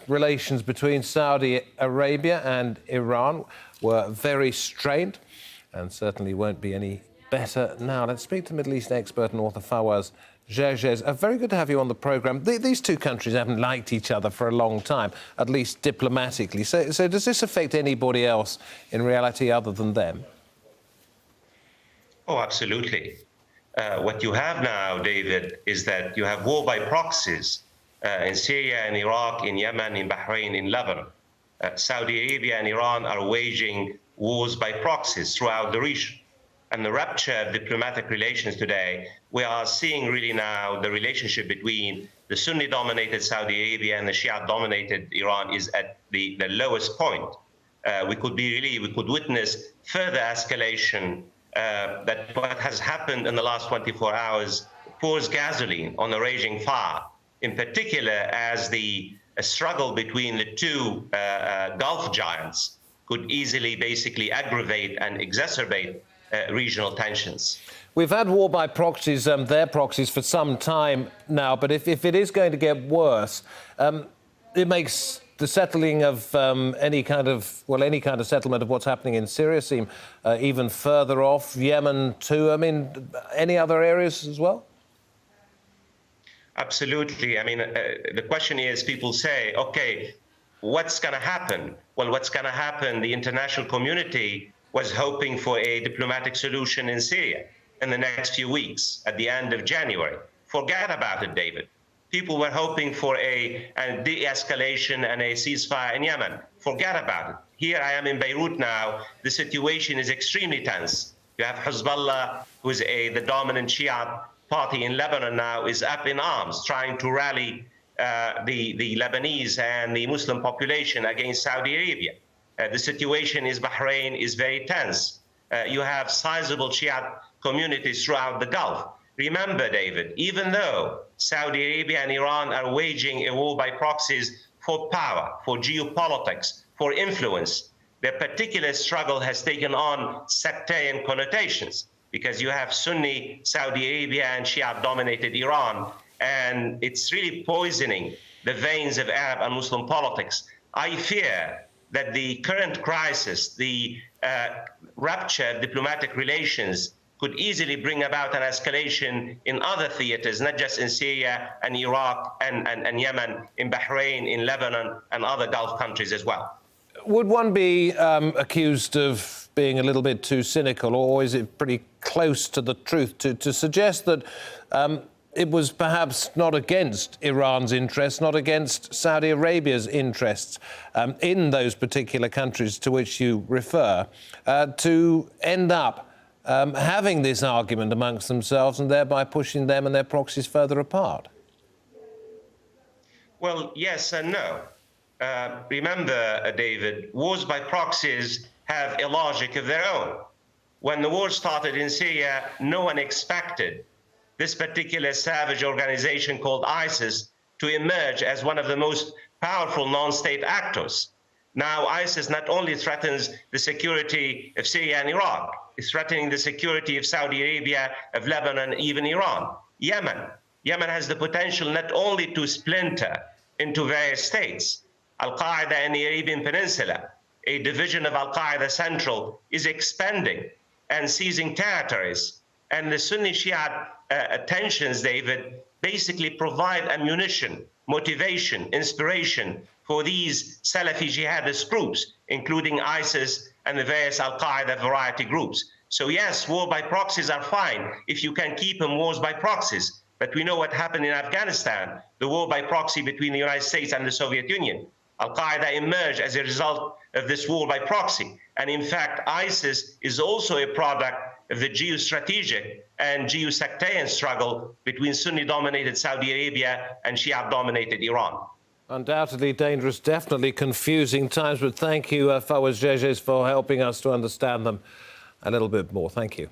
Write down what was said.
relations between Saudi Arabia and Iran were very strained and certainly won't be any better now. Let's speak to Middle East expert and author Fawaz Gerges. Very good to have you on the programme. These two countries haven't liked each other for a long time, at least diplomatically. So does this affect anybody else in reality other than them? Oh, absolutely. What you have now, David, is that you have war by proxies in Syria, in Iraq, in Yemen, in Bahrain, in Lebanon. Saudi Arabia and Iran are waging wars by proxies throughout the region. And the rupture of diplomatic relations today, we are seeing really now the relationship between the Sunni-dominated Saudi Arabia and the Shia-dominated Iran is at the lowest point. We could witness further escalation. That what has happened in the last 24 hours pours gasoline on a raging fire, in particular as the struggle between the two Gulf giants could easily basically aggravate and exacerbate regional tensions. We've had war by proxies, their proxies, for some time now, but if it is going to get worse, it makes the settling of any kind of settlement of what's happening in Syria seem even further off. Yemen too. I mean, any other areas as well? Absolutely. I mean, the question is, people say, okay, what's going to happen? Well, what's going to happen? The international community was hoping for a diplomatic solution in Syria in the next few weeks, at the end of January. Forget about it, David. People were hoping for a de-escalation and a ceasefire in Yemen. Forget about it. Here I am in Beirut now. The situation is extremely tense. You have Hezbollah, who's the dominant Shia party in Lebanon now, is up in arms, trying to rally the Lebanese and the Muslim population against Saudi Arabia. The situation in Bahrain is very tense. You have sizable Shia communities throughout the Gulf. Remember, David, even though Saudi Arabia and Iran are waging a war by proxies for power, for geopolitics, for influence, their particular struggle has taken on sectarian connotations, because you have Sunni Saudi Arabia and Shia-dominated Iran, and it's really poisoning the veins of Arab and Muslim politics. I fear that the current crisis, the rupture of diplomatic relations, could easily bring about an escalation in other theaters, not just in Syria and Iraq and Yemen, in Bahrain, in Lebanon, and other Gulf countries as well. Would one be accused of being a little bit too cynical, or is it pretty close to the truth to suggest that it was perhaps not against Iran's interests, not against Saudi Arabia's interests in those particular countries to which you refer, to end up having this argument amongst themselves and thereby pushing them and their proxies further apart? Well, yes and no. Remember, David, wars by proxies have a logic of their own. When the war started in Syria, no one expected this particular savage organization called ISIS to emerge as one of the most powerful non-state actors. Now, ISIS not only threatens the security of Syria and Iraq, it's threatening the security of Saudi Arabia, of Lebanon, even Iran. Yemen has the potential not only to splinter into various states. Al-Qaeda in the Arabian Peninsula, a division of Al-Qaeda Central, is expanding and seizing territories. And the Sunni-Shia tensions, David, basically provide ammunition, motivation, inspiration for these Salafi jihadist groups, including ISIS and the various Al-Qaeda variety groups. So yes, war by proxies are fine if you can keep them wars by proxies. But we know what happened in Afghanistan, the war by proxy between the United States and the Soviet Union. Al-Qaeda emerged as a result of this war by proxy. And in fact, ISIS is also a product of the geostrategic and geosectarian struggle between Sunni-dominated Saudi Arabia and Shia-dominated Iran. Undoubtedly dangerous, definitely confusing times, but thank you, Fawaz Gerges, for helping us to understand them a little bit more. Thank you.